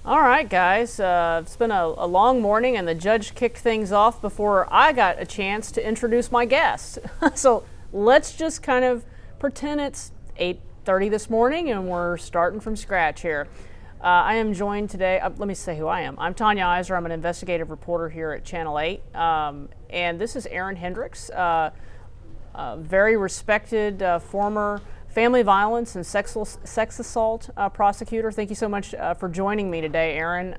All right, guys. It's been a long morning, and the judge kicked things off before I got a chance to introduce my guest. So let's just kind of pretend it's 8:30 this morning, and we're starting from scratch here. I am joined today. Let me say who I am. I'm Tanya Eiserer. I'm an investigative reporter here at Channel 8, and this is Erin Hendricks, a very respected former family violence and sex assault prosecutor. Thank you so much for joining me today, Erin.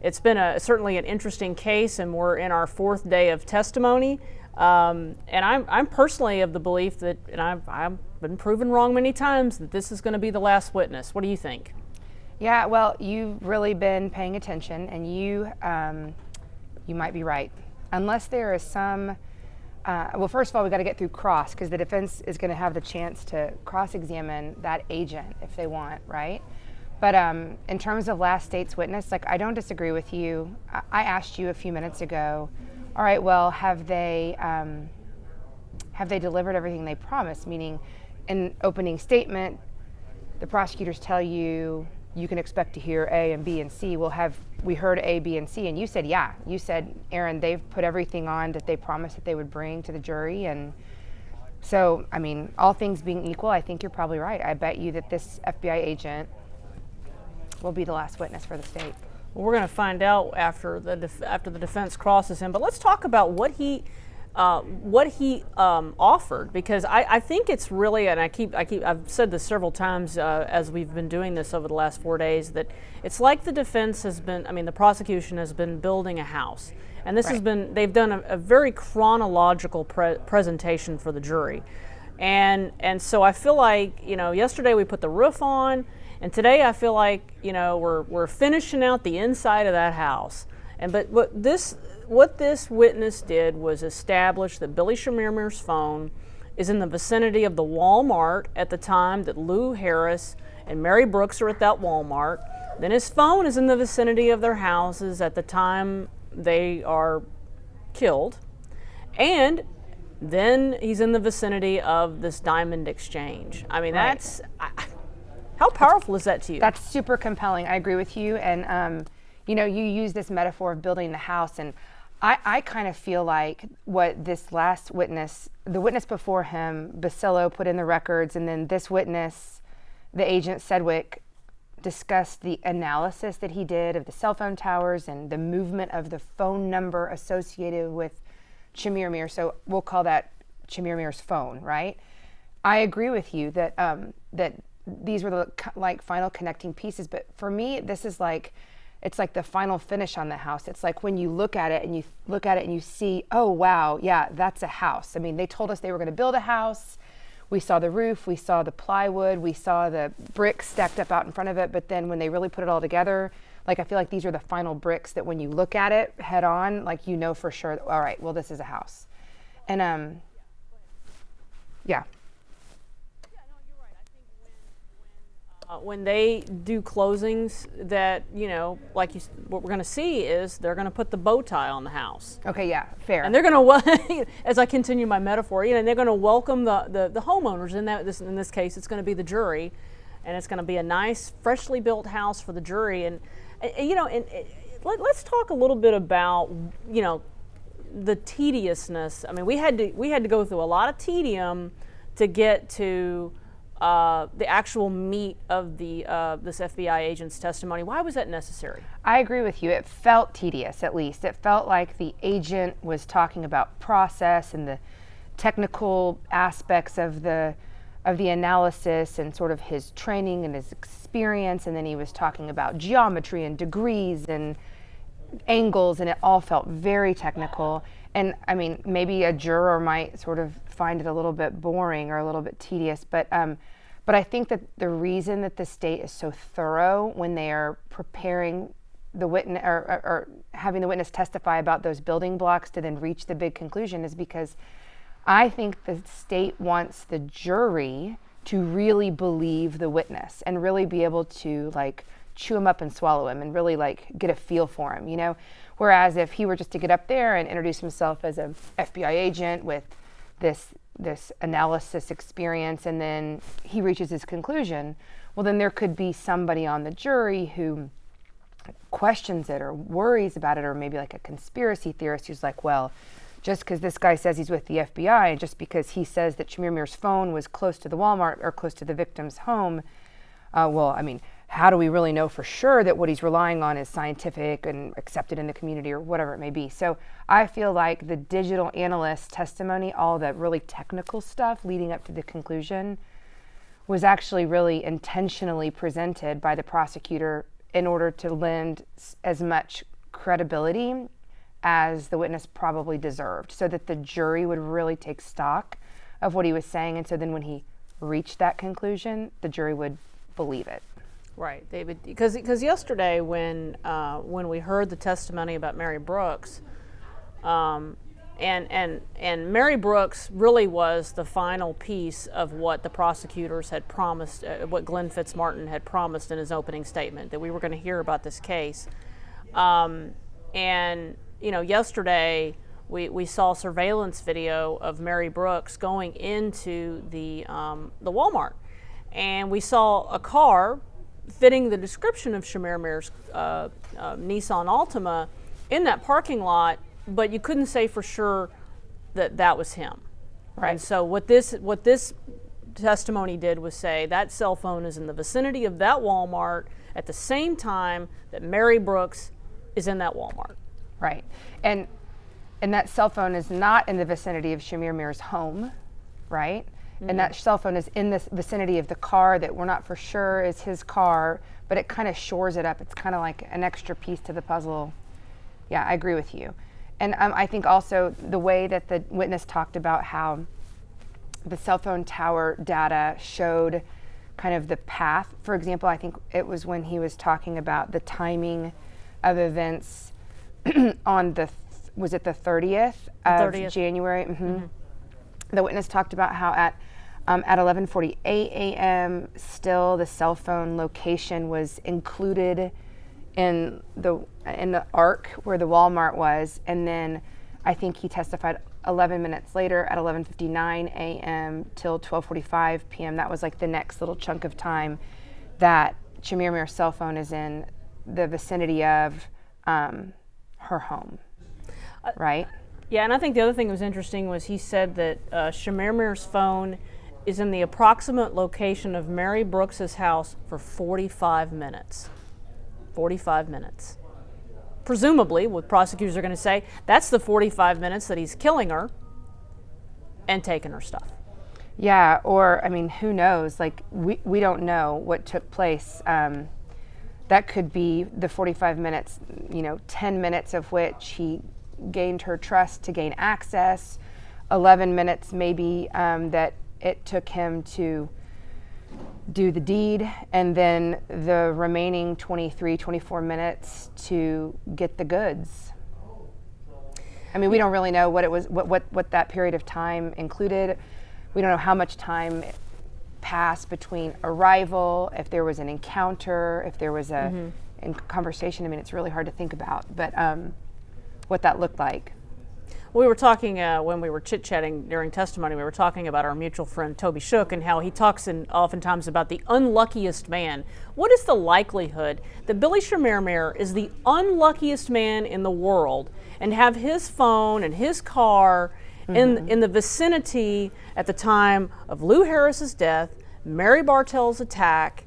It's been certainly an interesting case, and we're in our fourth day of testimony. And I'm personally of the belief that, and I've been proven wrong many times, that this is going to be the last witness. What do you think? Yeah, well, you've really been paying attention, and you might be right, unless there is some. Well, first of all, we got to get through cross, because the defense is going to have the chance to cross-examine that agent if they want, right? But in terms of last state's witness, like, I don't disagree with you. I asked you a few minutes ago, all right, well, have they delivered everything they promised? Meaning, in opening statement, the prosecutors tell you you can expect to hear A and B and C. Well, have we heard A, B, and C? And you said, yeah. You said, Erin, they've put everything on that they promised that they would bring to the jury. And so, I mean, all things being equal, I think you're probably right. I bet you that this FBI agent will be the last witness for the state. Well, we're going to find out after the defense crosses him. But let's talk about what he offered, because I think it's really, and I've said this several times as we've been doing this over the last 4 days, that it's like the defense has been, the prosecution has been building a house, and this has been, they've done a very chronological presentation for the jury, and so I feel like, yesterday we put the roof on, and today I feel like, we're finishing out the inside of that house, but what this witness did was establish that Billy Chemirmir's phone is in the vicinity of the Walmart at the time that Lou Harris and Mary Brooks are at that Walmart. Then his phone is in the vicinity of their houses at the time they are killed. And then he's in the vicinity of this diamond exchange. That's, how powerful is that to you? That's super compelling. I agree with you. And, you use this metaphor of building the house, and I kind of feel like what this last witness, the witness before him, Basillo, put in the records, and then this witness, the agent Sedgwick, discussed the analysis that he did of the cell phone towers and the movement of the phone number associated with Chemirmir. So we'll call that Chemirmir's phone, right? I agree with you that that these were the final connecting pieces, but for me, this is it's like the final finish on the house. It's like when you look at it and you see, oh, wow, yeah, that's a house. They told us they were going to build a house. We saw the roof, we saw the plywood, we saw the bricks stacked up out in front of it. But then when they really put it all together, I feel like these are the final bricks that when you look at it head on, for sure, all right, well, this is a house. And yeah. When they do closings, that what we're going to see is they're going to put the bow tie on the house. Okay, yeah, fair. And they're going to, as I continue my metaphor, they're going to welcome the homeowners. In this case, it's going to be the jury, and it's going to be a nice, freshly built house for the jury. And let's talk a little bit about the tediousness. We had to go through a lot of tedium to get to the actual meat of this FBI agent's testimony. Why was that necessary? I agree with you. It felt tedious, at least. It felt like the agent was talking about process and the technical aspects of the analysis and sort of his training and his experience, and then he was talking about geometry and degrees and angles, and it all felt very technical. And maybe a juror might sort of find it a little bit boring or a little bit tedious, but I think that the reason that the state is so thorough when they are preparing the witness or having the witness testify about those building blocks to then reach the big conclusion is because I think the state wants the jury to really believe the witness and really be able to chew him up and swallow him and really get a feel for him, Whereas if he were just to get up there and introduce himself as an FBI agent with this analysis experience and then he reaches his conclusion, well, then there could be somebody on the jury who questions it or worries about it, or maybe like a conspiracy theorist who's like, well, just because this guy says he's with the FBI and just because he says that Chemirmir's phone was close to the Walmart or close to the victim's home, well, I mean, how do we really know for sure that what he's relying on is scientific and accepted in the community or whatever it may be? So I feel like the digital analyst testimony, all the really technical stuff leading up to the conclusion, was actually really intentionally presented by the prosecutor in order to lend as much credibility as the witness probably deserved, so that the jury would really take stock of what he was saying. And so then when he reached that conclusion, the jury would believe it. Right, David, because yesterday when we heard the testimony about Mary Brooks, and Mary Brooks really was the final piece of what the prosecutors had promised, what Glenn Fitzmartin had promised in his opening statement, that we were going to hear about this case. And you know, yesterday we saw surveillance video of Mary Brooks going into the Walmart, and we saw a car fitting the description of Chemirmir's Nissan Altima in that parking lot, but you couldn't say for sure that that was him. Right. And so what this testimony did was say that cell phone is in the vicinity of that Walmart at the same time that Mary Brooks is in that Walmart. Right. And that cell phone is not in the vicinity of Chemirmir's home, right? And that cell phone is in the vicinity of the car that we're not for sure is his car, but it kind of shores it up. It's kind of like an extra piece to the puzzle. Yeah, I agree with you. And I think also the way that the witness talked about how the cell phone tower data showed kind of the path. For example, I think it was when he was talking about the timing of events on was it the 30th of January? Mm-hmm. The witness talked about how at 11:48 a.m. still the cell phone location was included in the arc where the Walmart was, and then I think he testified 11 minutes later at 11:59 a.m. till 12:45 p.m. That was like the next little chunk of time that Chemirmir's cell phone is in the vicinity of her home, right? Yeah, and I think the other thing that was interesting was he said that Chemirmir's phone is in the approximate location of Mary Brooks's house for 45 minutes. 45 minutes. Presumably, what prosecutors are going to say, that's the 45 minutes that he's killing her and taking her stuff. Yeah, or, I mean, who knows? Like, we don't know what took place. That could be the 45 minutes, 10 minutes of which he gained her trust to gain access, 11 minutes maybe that it took him to do the deed, and then the remaining 24 minutes to get the goods. I mean, we don't really know what it was, what that period of time included. We don't know how much time passed between arrival, if there was an encounter, if there was a conversation. I mean, it's really hard to think about, but what that looked like. We were talking when we were chit-chatting during testimony, we were talking about our mutual friend Toby Shook and how he talks oftentimes about the unluckiest man. What is the likelihood that Billy Chemirmir is the unluckiest man in the world and have his phone and his car in the vicinity at the time of Lou Harris's death, Mary Bartell's attack,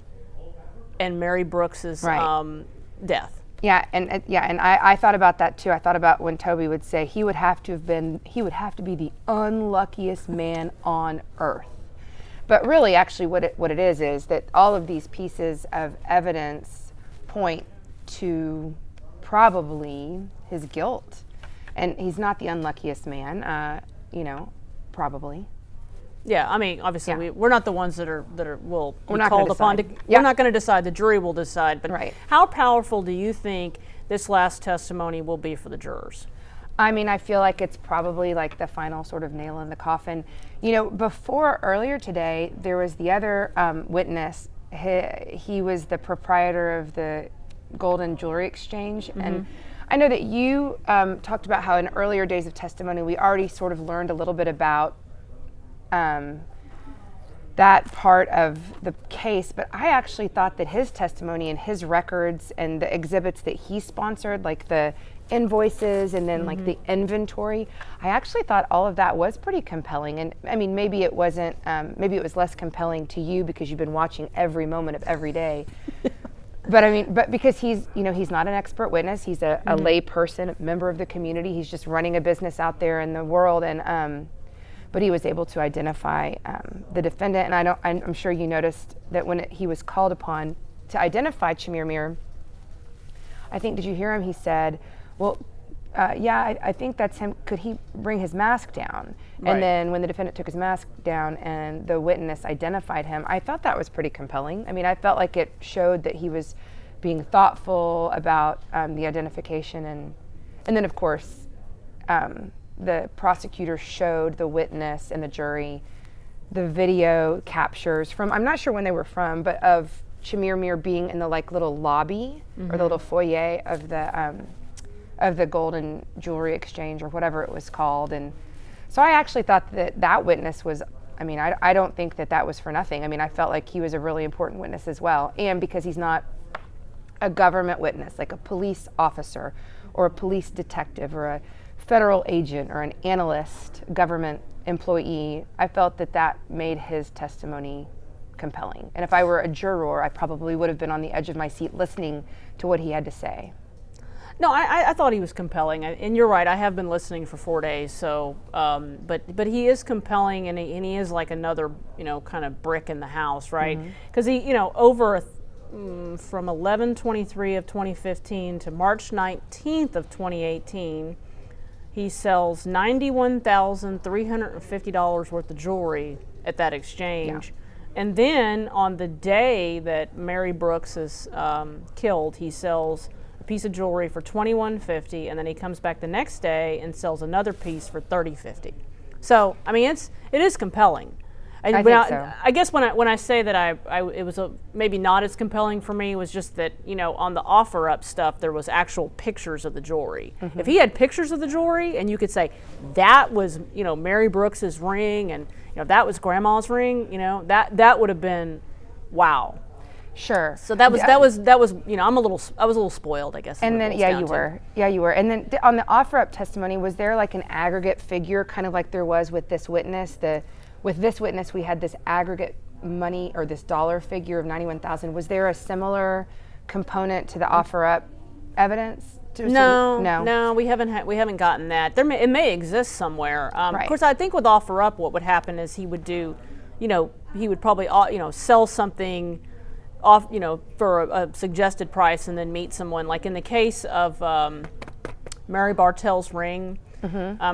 and Mary Brooks's death? Yeah, and I thought about that too. I thought about when Toby would say he would have to be the unluckiest man on earth. But really, actually, what it is that all of these pieces of evidence point to probably his guilt, and he's not the unluckiest man. Probably. Yeah, I mean, obviously, we're not the ones that will be not called upon to. Yeah. We're not going to decide. The jury will decide. But right. How powerful do you think this last testimony will be for the jurors? I mean, I feel like it's probably like the final sort of nail in the coffin. Earlier today, there was the other witness. He was the proprietor of the Golden Jewelry Exchange, and I know that you talked about how in earlier days of testimony we already sort of learned a little bit about that part of the case, but I actually thought that his testimony and his records and the exhibits that he sponsored, like the invoices and then like the inventory, I actually thought all of that was pretty compelling. And I mean, maybe it wasn't, maybe it was less compelling to you because you've been watching every moment of every day. But I mean, but because he's, you know, he's not an expert witness, he's a lay person, a member of the community, he's just running a business out there in the world, and but he was able to identify the defendant. And I'm sure you noticed that when he was called upon to identify Chemirmir, I think, did you hear him? He said, well, yeah, I think that's him. Could he bring his mask down? Right. And then when the defendant took his mask down and the witness identified him, I thought that was pretty compelling. I mean, I felt like it showed that he was being thoughtful about the identification. And then, of course, the prosecutor showed the witness and the jury the video captures from, I'm not sure when they were from, but of Chemirmir being in the like little lobby or the little foyer of the golden jewelry exchange or whatever it was called. And so I actually thought that witness was, I mean, I don't think that was for nothing. I mean, I felt like he was a really important witness as well. And because he's not a government witness, like a police officer or a police detective or a federal agent or an analyst, government employee, I felt that made his testimony compelling. And if I were a juror, I probably would have been on the edge of my seat listening to what he had to say. No, I thought he was compelling, and you're right. I have been listening for 4 days, so but he is compelling, and he is like another, you know, kind of brick in the house, right? Because he, you know, from 11/23 of 2015 to March 19th of 2018, he sells $91,350 worth of jewelry at that exchange. Yeah. And then on the day that Mary Brooks is killed, he sells a piece of jewelry for $21.50, and then he comes back the next day and sells another piece for $30.50. So I mean, it is compelling. I think so. I guess when I say that it was maybe not as compelling for me was just that, you know, on the offer up stuff there was actual pictures of the jewelry. If he had pictures of the jewelry and you could say that was, you know, Mary Brooks's ring and, you know, that was Grandma's ring, you know, that would have been wow. Sure. So that was you know, I was a little spoiled, I guess. And then you were. And then on the offer up testimony, was there like an aggregate figure, kind of like there was with this witness? With this witness, we had this aggregate money or this dollar figure of $91,000. Was there a similar component to the offer up evidence? No, we haven't gotten that. It may exist somewhere. Right. Of course, I think with offer up, what would happen is he would do, you know, he would probably, you know, sell something off, you know, for a suggested price and then meet someone. Like in the case of Mary Bartell's ring,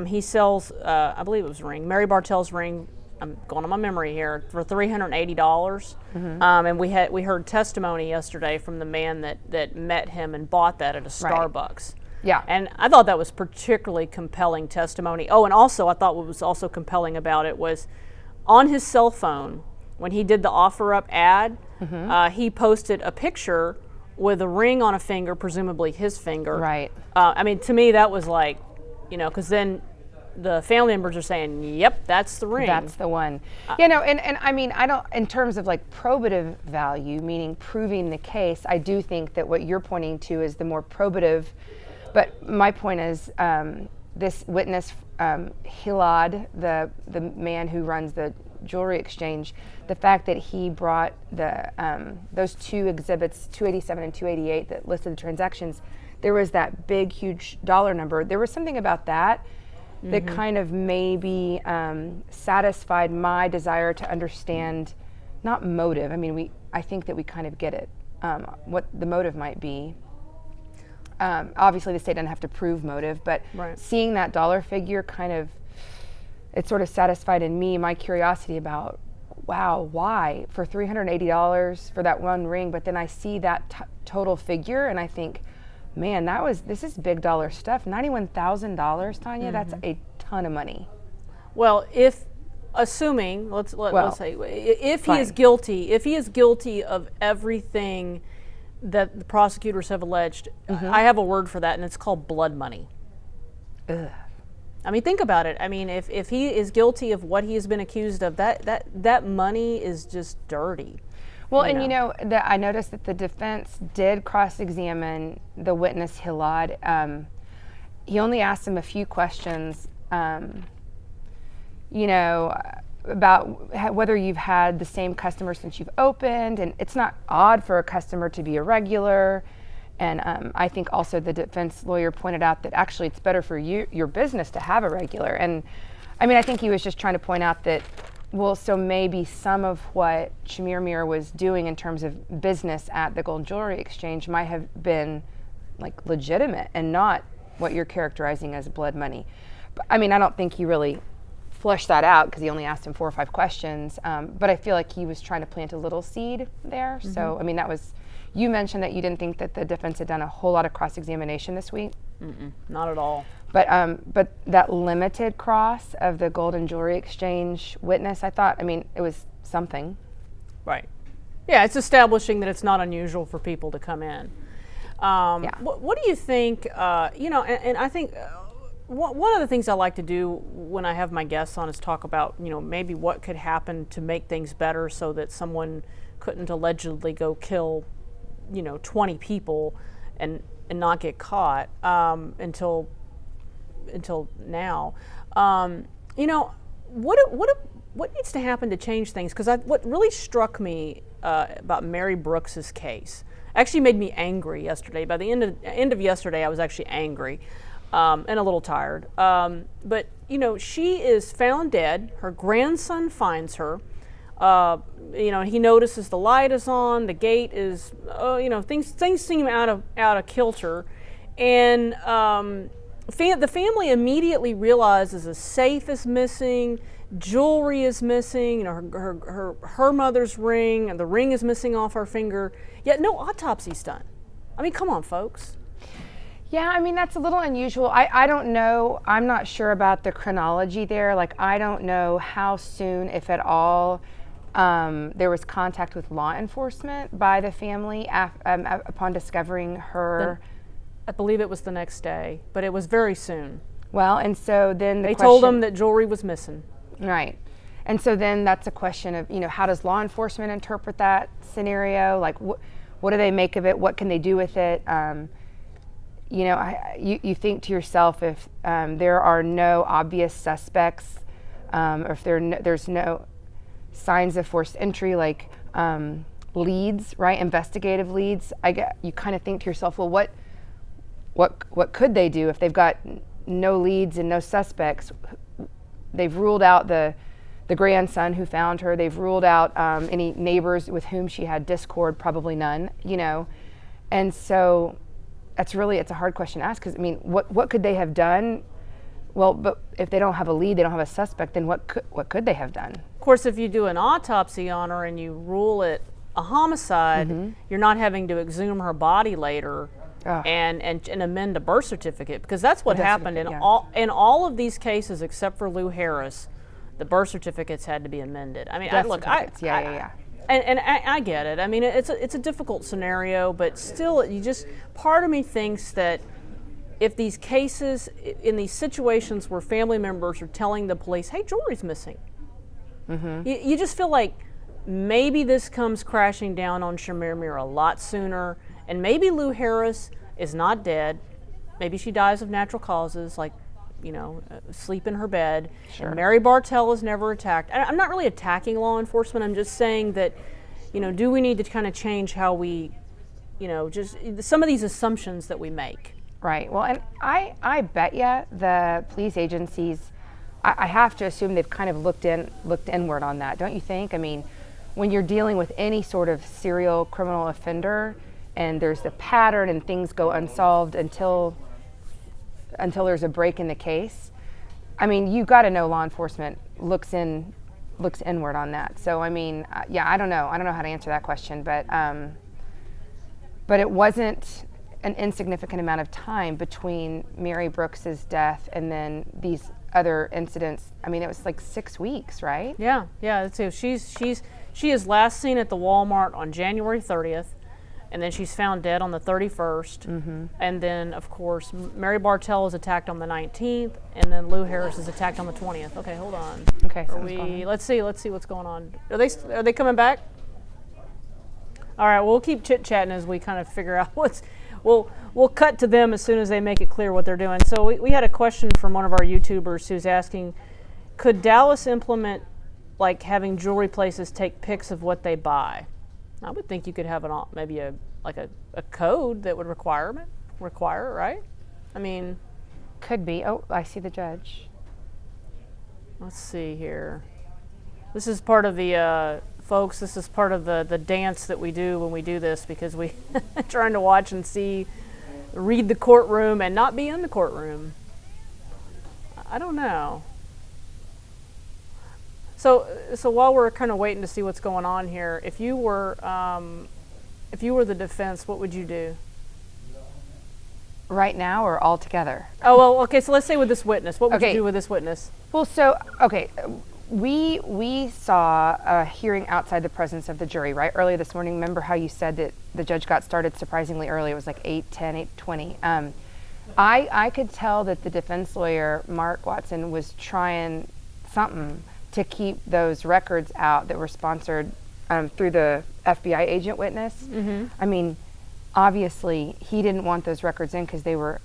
he sells, I believe it was a ring, Mary Bartell's ring. I'm going on my memory here, for $380. And we heard testimony yesterday from the man that met him and bought that at a Starbucks. Right. Yeah. And I thought that was particularly compelling testimony. Oh, and also I thought what was also compelling about it was on his cell phone, when he did the offer up ad, he posted a picture with a ring on a finger, presumably his finger. Right. I mean, to me that was like, you know, because then the family members are saying, yep, that's the ring. That's the one. You know, and I mean, I don't, in terms of like probative value, meaning proving the case, I do think that what you're pointing to is the more probative, but my point is this witness, Hilad, the man who runs the jewelry exchange, the fact that he brought those two exhibits, 287 and 288, that listed the transactions, there was that big, huge dollar number. There was something about that that kind of maybe satisfied my desire to understand, not motive. I mean, I think that we kind of get it, what the motive might be. Obviously, the state doesn't have to prove motive, but seeing that dollar figure kind of, it sort of satisfied in me my curiosity about, wow, why? For $380 for that one ring, but then I see that total figure and I think, man, this is big dollar stuff. $91,000, Tanya, that's a ton of money. Well, assuming, let's say, if he is guilty of everything that the prosecutors have alleged, I have a word for that, and it's called blood money. Ugh. I mean, think about it. I mean, if he is guilty of what he has been accused of, that money is just dirty. Well, and I noticed that the defense did cross-examine the witness Hilad. He only asked him a few questions, about whether you've had the same customer since you've opened, and it's not odd for a customer to be a regular. And I think also the defense lawyer pointed out that actually it's better for your business to have a regular. And I mean, I think he was just trying to point out that, well, so maybe some of what Chemirmir was doing in terms of business at the gold jewelry exchange might have been like legitimate and not what you're characterizing as blood money. But, I mean, I don't think he really flushed that out because he only asked him 4 or 5 questions. But I feel like he was trying to plant a little seed there. Mm-hmm. So, I mean, you mentioned that you didn't think that the defense had done a whole lot of cross-examination this week. Not at all. But that limited cross of the gold and jewelry exchange witness, I thought, I mean, it was something. Right. Yeah, it's establishing that it's not unusual for people to come in. What do you think, and I think one of the things I like to do when I have my guests on is talk about, maybe what could happen to make things better so that someone couldn't allegedly go kill 20 people and not get caught until now. What needs to happen to change things? Because what really struck me about Mary Brooks's case actually made me angry yesterday. By the end of yesterday, I was actually angry and a little tired. But she is found dead. Her grandson finds her. He notices the light is on, the gate is, things seem out of kilter, and the family immediately realizes a safe is missing, jewelry is missing, her mother's ring, and the ring is missing off her finger, yet no autopsy's done. I mean, come on, folks. Yeah, I mean, that's a little unusual. I don't know. I'm not sure about the chronology there. Like, I don't know how soon, if at all, there was contact with law enforcement by the family upon discovering her. I believe it was the next day, but it was very soon. Well, and so then they told them that jewelry was missing. Right. And so then that's a question of, how does law enforcement interpret that scenario? Like, what do they make of it? What can they do with it? You think to yourself, if there are no obvious suspects, or if there's no signs of forced entry, like leads, right? Investigative leads. You kind of think to yourself, well, what could they do if they've got no leads and no suspects? They've ruled out the grandson who found her. They've ruled out any neighbors with whom she had discord, probably none, And so it's a hard question to ask because, I mean, what could they have done? Well, but if they don't have a lead, they don't have a suspect, then what could they have done? Of course, if you do an autopsy on her and you rule it a homicide, you're not having to exhume her body later and amend a birth certificate, because that's what happened in all of these cases except for Lou Harris. The birth certificates had to be amended. I mean, And I get it. I mean, it's a difficult scenario, but still, part of me thinks that if these cases, in these situations where family members are telling the police, hey, jewelry's missing, you just feel like maybe this comes crashing down on Chemirmir a lot sooner, and maybe Lou Harris is not dead. Maybe she dies of natural causes, like, sleep in her bed. Sure. And Mary Bartell is never attacked. I'm not really attacking law enforcement. I'm just saying that, do we need to kind of change how we, just some of these assumptions that we make. Right. Well, and I bet you the police agencies, I have to assume they've kind of looked inward on that, don't you think? I mean, when you're dealing with any sort of serial criminal offender and there's the pattern and things go unsolved until there's a break in the case, I mean, you got to know law enforcement looks inward on that. So, I mean, I don't know how to answer that question, but it wasn't an insignificant amount of time between Mary Brooks's death and then these other incidents. I mean, it was like 6 weeks, right? Yeah. She is last seen at the Walmart on January 30th. and then she's found dead on the 31st, and then of course Mary Bartell is attacked on the 19th, and then Lou Harris is attacked on the 20th. Okay, hold on. Okay, Let's see what's going on. Are they coming back? All right, we'll keep chit chatting as we kind of figure out we'll cut to them as soon as they make it clear what they're doing. So we had a question from one of our YouTubers who's asking, could Dallas implement like having jewelry places take pics of what they buy? I would think you could have maybe a code that would require it, right? I mean, could be. Oh, I see the judge. Let's see here. This is part of the folks. This is part of the dance that we do when we do this, because we trying to watch and read the courtroom and not be in the courtroom. I don't know. So while we're kind of waiting to see what's going on here, if you were the defense, what would you do? Right now or all together? Oh, well, okay, so let's say with this witness. What would you do with this witness? Well, so, okay, we saw a hearing outside the presence of the jury, right? Earlier this morning, remember how you said that the judge got started surprisingly early? It was like 8:10, 8:20. I could tell that the defense lawyer, Mark Watson, was trying something to keep those records out that were sponsored through the FBI agent witness. I mean, obviously, he didn't want those records in because they were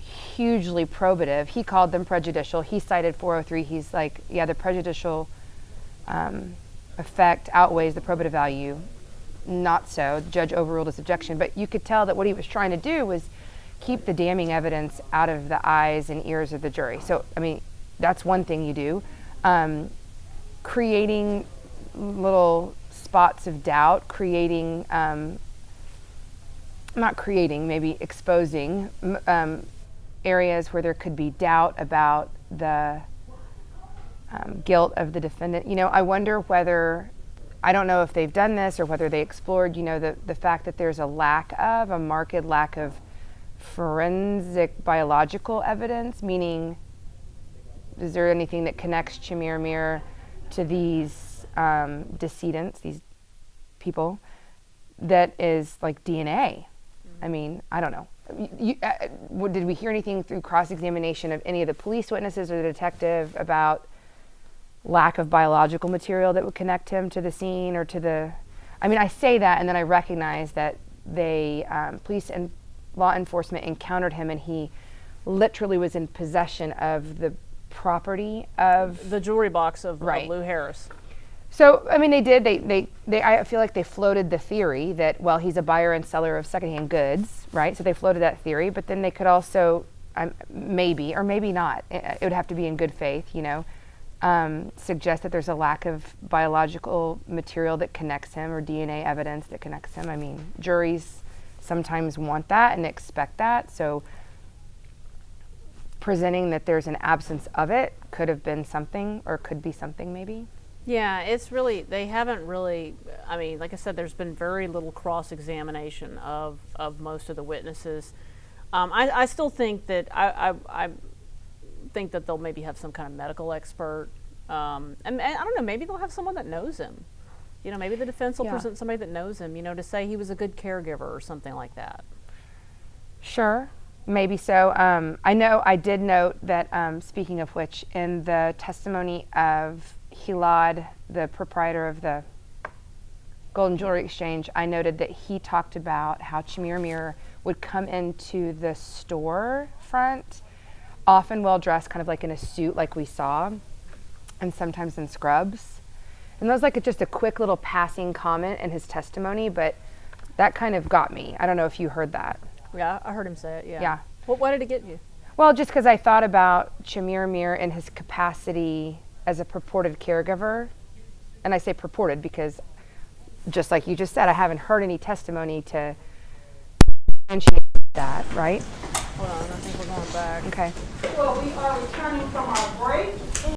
hugely probative. He called them prejudicial. He cited 403. He's like, yeah, the prejudicial effect outweighs the probative value. Not so. The judge overruled his objection. But you could tell that what he was trying to do was keep the damning evidence out of the eyes and ears of the jury. So, I mean, that's one thing you do. Creating little spots of doubt, maybe exposing areas where there could be doubt about the guilt of the defendant. You know, I wonder whether, I don't know if they've done this or whether they explored, you know, the fact that there's a marked lack of forensic biological evidence, meaning is there anything that connects Chemirmir to these decedents, these people, that is like DNA? I mean, I don't know. Did we hear anything through cross-examination of any of the police witnesses or the detective about lack of biological material that would connect him to the scene or to the... I mean, I say that and then I recognize that police and law enforcement encountered him and he literally was in possession of the property of... the jewelry box of Lou Harris. So, I mean, I feel like they floated the theory that, well, he's a buyer and seller of secondhand goods, right? So they floated that theory, but then they could also, maybe, or maybe not, it would have to be in good faith, you know, suggest that there's a lack of biological material that connects him or DNA evidence that connects him. I mean, juries sometimes want that and expect that, so presenting that there's an absence of it could have been something, or could be something maybe. Yeah, it's really, they haven't really, I mean, like I said, there's been very little cross-examination of most of the witnesses. I still think that, I think that they'll maybe have some kind of medical expert. And I don't know, maybe they'll have someone that knows him. You know, maybe the defense will present somebody that knows him, you know, to say he was a good caregiver or something like that. Sure, maybe so. I did note that, speaking of which, in the testimony of Hilad, the proprietor of the Golden Jewelry Exchange, I noted that he talked about how Chemirmir would come into the store front, often well-dressed, kind of like in a suit like we saw, and sometimes in scrubs. And that was like just a quick little passing comment in his testimony, but that kind of got me. I don't know if you heard that. Yeah, I heard him say it, yeah. Yeah. Why did it get you? Well, just because I thought about Chemirmir in his capacity as a purported caregiver, and I say purported because, just like you just said, I haven't heard any testimony to mention that, right? Hold on, I think we're going back. Okay. Well, we are returning from our break.